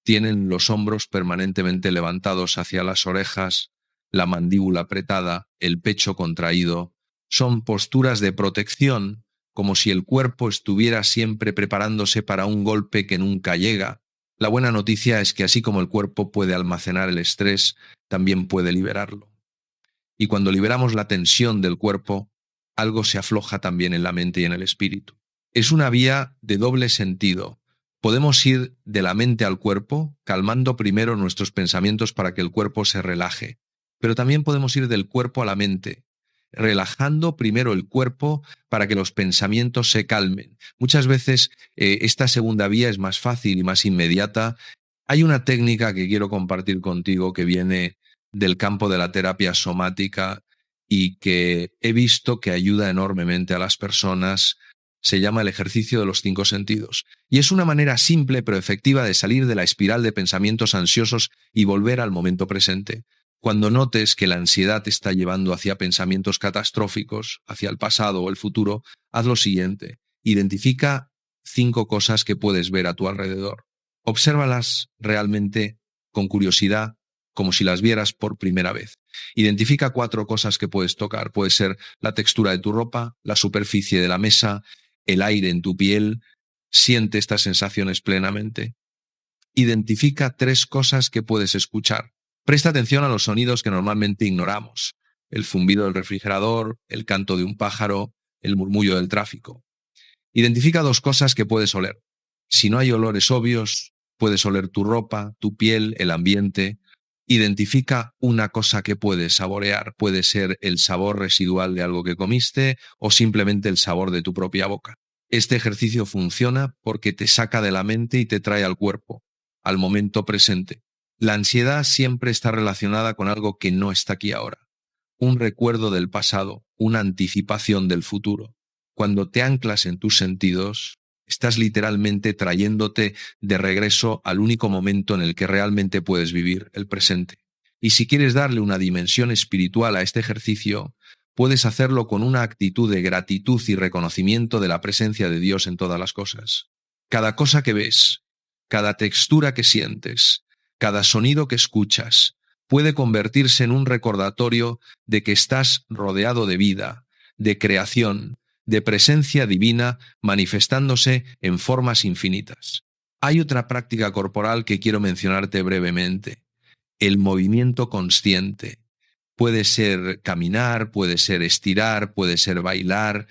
tienen los hombros permanentemente levantados hacia las orejas, la mandíbula apretada, el pecho contraído. Son posturas de protección, como si el cuerpo estuviera siempre preparándose para un golpe que nunca llega. La buena noticia es que así como el cuerpo puede almacenar el estrés, también puede liberarlo. Y cuando liberamos la tensión del cuerpo, algo se afloja también en la mente y en el espíritu. Es una vía de doble sentido. Podemos ir de la mente al cuerpo, calmando primero nuestros pensamientos para que el cuerpo se relaje. Pero también podemos ir del cuerpo a la mente, relajando primero el cuerpo para que los pensamientos se calmen. Muchas veces esta segunda vía es más fácil y más inmediata. Hay una técnica que quiero compartir contigo que viene del campo de la terapia somática y que he visto que ayuda enormemente a las personas. Se llama el ejercicio de los 5 sentidos. Y es una manera simple pero efectiva de salir de la espiral de pensamientos ansiosos y volver al momento presente. Cuando notes que la ansiedad te está llevando hacia pensamientos catastróficos, hacia el pasado o el futuro, haz lo siguiente. Identifica 5 cosas que puedes ver a tu alrededor. Obsérvalas realmente con curiosidad, como si las vieras por primera vez. Identifica 4 cosas que puedes tocar. Puede ser la textura de tu ropa, la superficie de la mesa, el aire en tu piel. Siente estas sensaciones plenamente. Identifica 3 cosas que puedes escuchar. Presta atención a los sonidos que normalmente ignoramos. El zumbido del refrigerador, el canto de un pájaro, el murmullo del tráfico. Identifica 2 cosas que puedes oler. Si no hay olores obvios, puedes oler tu ropa, tu piel, el ambiente. Identifica una cosa que puedes saborear. Puede ser el sabor residual de algo que comiste o simplemente el sabor de tu propia boca. Este ejercicio funciona porque te saca de la mente y te trae al cuerpo, al momento presente. La ansiedad siempre está relacionada con algo que no está aquí ahora. Un recuerdo del pasado, una anticipación del futuro. Cuando te anclas en tus sentidos, estás literalmente trayéndote de regreso al único momento en el que realmente puedes vivir, el presente. Y si quieres darle una dimensión espiritual a este ejercicio, puedes hacerlo con una actitud de gratitud y reconocimiento de la presencia de Dios en todas las cosas. Cada cosa que ves, cada textura que sientes, cada sonido que escuchas, puede convertirse en un recordatorio de que estás rodeado de vida, de creación, de presencia divina manifestándose en formas infinitas. Hay otra práctica corporal que quiero mencionarte brevemente: el movimiento consciente. Puede ser caminar, puede ser estirar, puede ser bailar.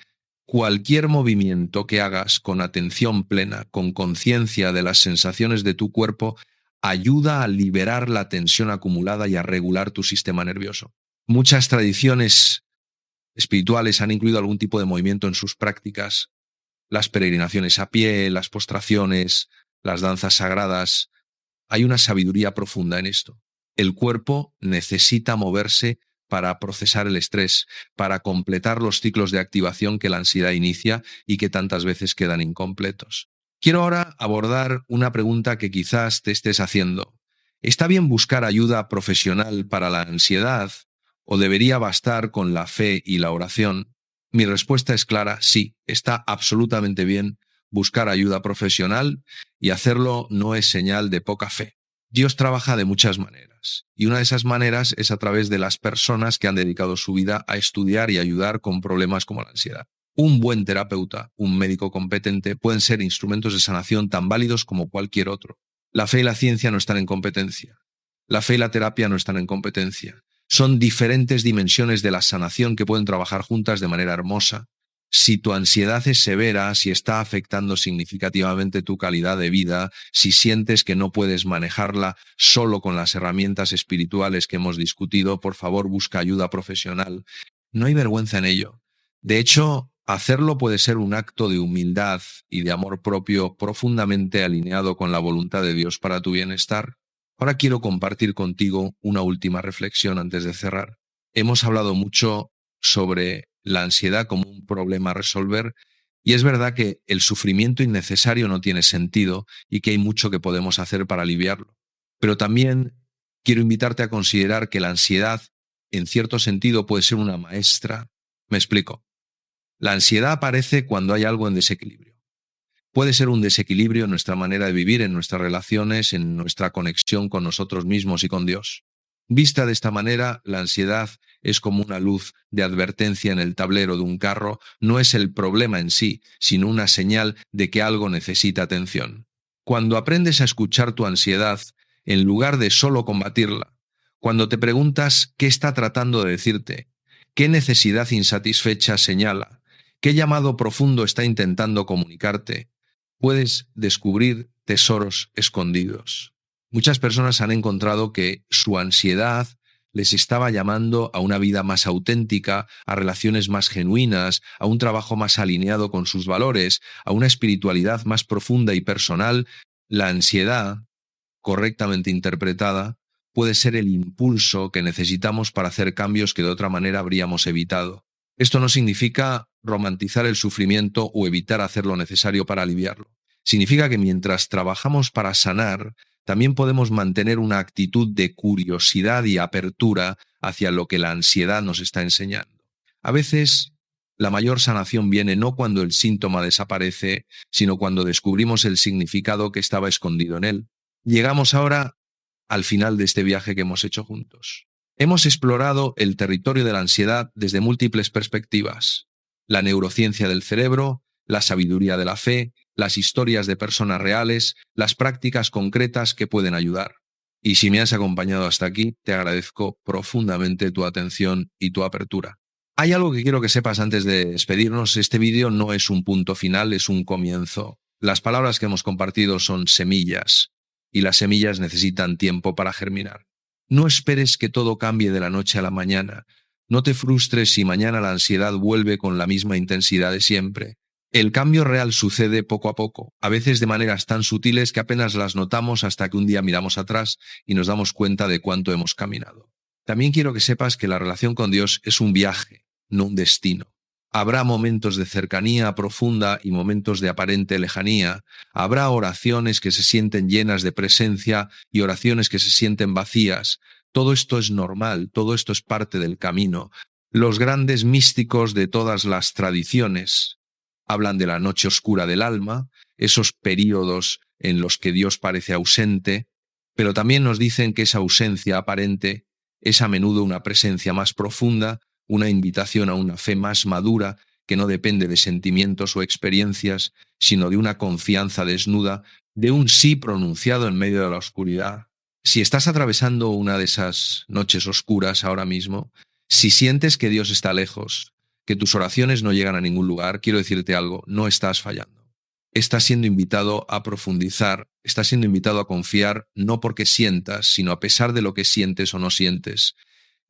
Cualquier movimiento que hagas con atención plena, con conciencia de las sensaciones de tu cuerpo, ayuda a liberar la tensión acumulada y a regular tu sistema nervioso. Muchas tradiciones espirituales han incluido algún tipo de movimiento en sus prácticas. Las peregrinaciones a pie, las postraciones, las danzas sagradas. Hay una sabiduría profunda en esto. El cuerpo necesita moverse para procesar el estrés, para completar los ciclos de activación que la ansiedad inicia y que tantas veces quedan incompletos. Quiero ahora abordar una pregunta que quizás te estés haciendo. ¿Está bien buscar ayuda profesional para la ansiedad o debería bastar con la fe y la oración? Mi respuesta es clara: sí, está absolutamente bien buscar ayuda profesional, y hacerlo no es señal de poca fe. Dios trabaja de muchas maneras, y una de esas maneras es a través de las personas que han dedicado su vida a estudiar y ayudar con problemas como la ansiedad. Un buen terapeuta, un médico competente, pueden ser instrumentos de sanación tan válidos como cualquier otro. La fe y la ciencia no están en competencia. La fe y la terapia no están en competencia. Son diferentes dimensiones de la sanación que pueden trabajar juntas de manera hermosa. Si tu ansiedad es severa, si está afectando significativamente tu calidad de vida, si sientes que no puedes manejarla solo con las herramientas espirituales que hemos discutido, por favor, busca ayuda profesional. No hay vergüenza en ello. De hecho, hacerlo puede ser un acto de humildad y de amor propio profundamente alineado con la voluntad de Dios para tu bienestar. Ahora quiero compartir contigo una última reflexión antes de cerrar. Hemos hablado mucho sobre la ansiedad como un problema a resolver, y es verdad que el sufrimiento innecesario no tiene sentido y que hay mucho que podemos hacer para aliviarlo. Pero también quiero invitarte a considerar que la ansiedad, en cierto sentido, puede ser una maestra. Me explico. La ansiedad aparece cuando hay algo en desequilibrio. Puede ser un desequilibrio en nuestra manera de vivir, en nuestras relaciones, en nuestra conexión con nosotros mismos y con Dios. Vista de esta manera, la ansiedad es como una luz de advertencia en el tablero de un carro. No es el problema en sí, sino una señal de que algo necesita atención. Cuando aprendes a escuchar tu ansiedad, en lugar de solo combatirla, cuando te preguntas qué está tratando de decirte, qué necesidad insatisfecha señala, ¿Qué llamado profundo está intentando comunicarte? Puedes descubrir tesoros escondidos. Muchas personas han encontrado que su ansiedad les estaba llamando a una vida más auténtica, a relaciones más genuinas, a un trabajo más alineado con sus valores, a una espiritualidad más profunda y personal. La ansiedad, correctamente interpretada, puede ser el impulso que necesitamos para hacer cambios que de otra manera habríamos evitado. Esto no significa romantizar el sufrimiento o evitar hacer lo necesario para aliviarlo. Significa que mientras trabajamos para sanar, también podemos mantener una actitud de curiosidad y apertura hacia lo que la ansiedad nos está enseñando. A veces, la mayor sanación viene no cuando el síntoma desaparece, sino cuando descubrimos el significado que estaba escondido en él. Llegamos ahora al final de este viaje que hemos hecho juntos. Hemos explorado el territorio de la ansiedad desde múltiples perspectivas: la neurociencia del cerebro, la sabiduría de la fe, las historias de personas reales, las prácticas concretas que pueden ayudar. Y si me has acompañado hasta aquí, te agradezco profundamente tu atención y tu apertura. Hay algo que quiero que sepas antes de despedirnos. Este vídeo no es un punto final, es un comienzo. Las palabras que hemos compartido son semillas, y las semillas necesitan tiempo para germinar. No esperes que todo cambie de la noche a la mañana. No te frustres si mañana la ansiedad vuelve con la misma intensidad de siempre. El cambio real sucede poco a poco, a veces de maneras tan sutiles que apenas las notamos hasta que un día miramos atrás y nos damos cuenta de cuánto hemos caminado. También quiero que sepas que la relación con Dios es un viaje, no un destino. Habrá momentos de cercanía profunda y momentos de aparente lejanía. Habrá oraciones que se sienten llenas de presencia y oraciones que se sienten vacías. Todo esto es normal, todo esto es parte del camino. Los grandes místicos de todas las tradiciones hablan de la noche oscura del alma, esos períodos en los que Dios parece ausente, pero también nos dicen que esa ausencia aparente es a menudo una presencia más profunda, una invitación a una fe más madura que no depende de sentimientos o experiencias, sino de una confianza desnuda, de un sí pronunciado en medio de la oscuridad. Si estás atravesando una de esas noches oscuras ahora mismo, si sientes que Dios está lejos, que tus oraciones no llegan a ningún lugar, quiero decirte algo: no estás fallando. Estás siendo invitado a profundizar, estás siendo invitado a confiar, no porque sientas, sino a pesar de lo que sientes o no sientes.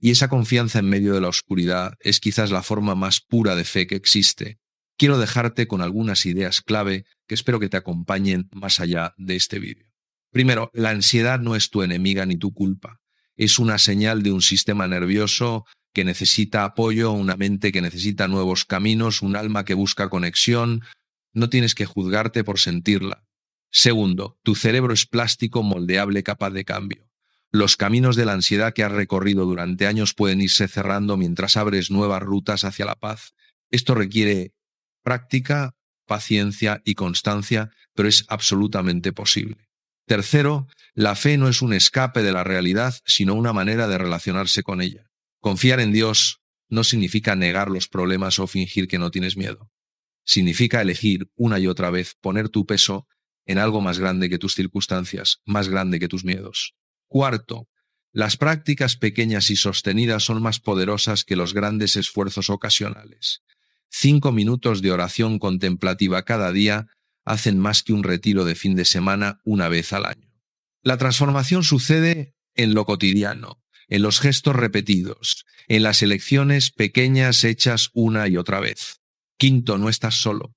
Y esa confianza en medio de la oscuridad es quizás la forma más pura de fe que existe. Quiero dejarte con algunas ideas clave que espero que te acompañen más allá de este vídeo. Primero, la ansiedad no es tu enemiga ni tu culpa. Es una señal de un sistema nervioso que necesita apoyo, una mente que necesita nuevos caminos, un alma que busca conexión. No tienes que juzgarte por sentirla. Segundo, tu cerebro es plástico, moldeable, capaz de cambio. Los caminos de la ansiedad que has recorrido durante años pueden irse cerrando mientras abres nuevas rutas hacia la paz. Esto requiere práctica, paciencia y constancia, pero es absolutamente posible. Tercero, la fe no es un escape de la realidad, sino una manera de relacionarse con ella. Confiar en Dios no significa negar los problemas o fingir que no tienes miedo. Significa elegir una y otra vez poner tu peso en algo más grande que tus circunstancias, más grande que tus miedos. Cuarto, las prácticas pequeñas y sostenidas son más poderosas que los grandes esfuerzos ocasionales. 5 minutos de oración contemplativa cada día hacen más que un retiro de fin de semana una vez al año. La transformación sucede en lo cotidiano, en los gestos repetidos, en las elecciones pequeñas hechas una y otra vez. Quinto, no estás solo.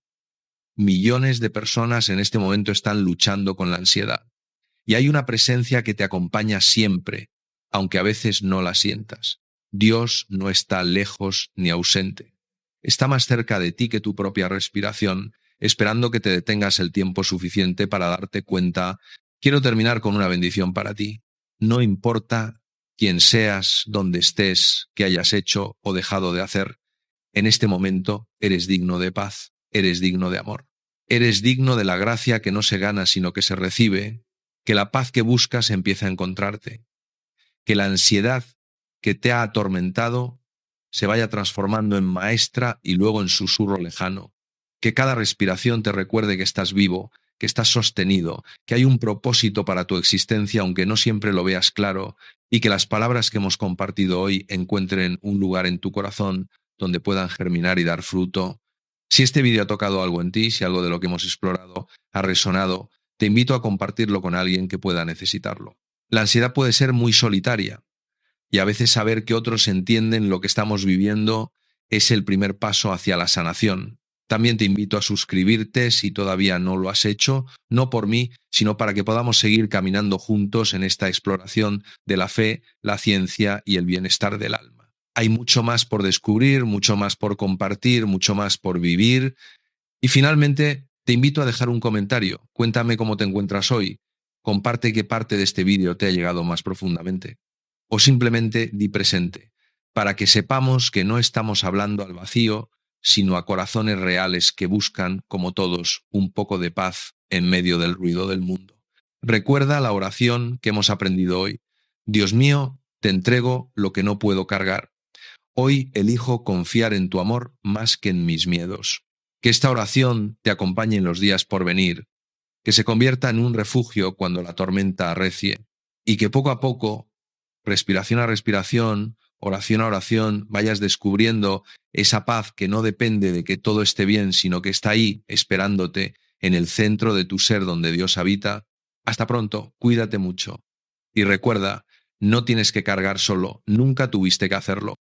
Millones de personas en este momento están luchando con la ansiedad. Y hay una presencia que te acompaña siempre, aunque a veces no la sientas. Dios no está lejos ni ausente. Está más cerca de ti que tu propia respiración, esperando que te detengas el tiempo suficiente para darte cuenta. Quiero terminar con una bendición para ti. No importa quién seas, dónde estés, qué hayas hecho o dejado de hacer, en este momento eres digno de paz, eres digno de amor. Eres digno de la gracia que no se gana sino que se recibe, que la paz que buscas empieza a encontrarte, que la ansiedad que te ha atormentado se vaya transformando en maestra y luego en susurro lejano, que cada respiración te recuerde que estás vivo, que estás sostenido, que hay un propósito para tu existencia aunque no siempre lo veas claro, y que las palabras que hemos compartido hoy encuentren un lugar en tu corazón donde puedan germinar y dar fruto. Si este vídeo ha tocado algo en ti, si algo de lo que hemos explorado ha resonado, te invito a compartirlo con alguien que pueda necesitarlo. La ansiedad puede ser muy solitaria y a veces saber que otros entienden lo que estamos viviendo es el primer paso hacia la sanación. También te invito a suscribirte si todavía no lo has hecho, no por mí, sino para que podamos seguir caminando juntos en esta exploración de la fe, la ciencia y el bienestar del alma. Hay mucho más por descubrir, mucho más por compartir, mucho más por vivir. Y finalmente, te invito a dejar un comentario. Cuéntame cómo te encuentras hoy. Comparte qué parte de este vídeo te ha llegado más profundamente. O simplemente di presente, para que sepamos que no estamos hablando al vacío, sino a corazones reales que buscan, como todos, un poco de paz en medio del ruido del mundo. Recuerda la oración que hemos aprendido hoy. Dios mío, te entrego lo que no puedo cargar. Hoy elijo confiar en tu amor más que en mis miedos. Que esta oración te acompañe en los días por venir, que se convierta en un refugio cuando la tormenta arrecie, y que poco a poco, respiración a respiración, oración a oración, vayas descubriendo esa paz que no depende de que todo esté bien, sino que está ahí esperándote en el centro de tu ser donde Dios habita. Hasta pronto, cuídate mucho. Y recuerda, no tienes que cargar solo, nunca tuviste que hacerlo.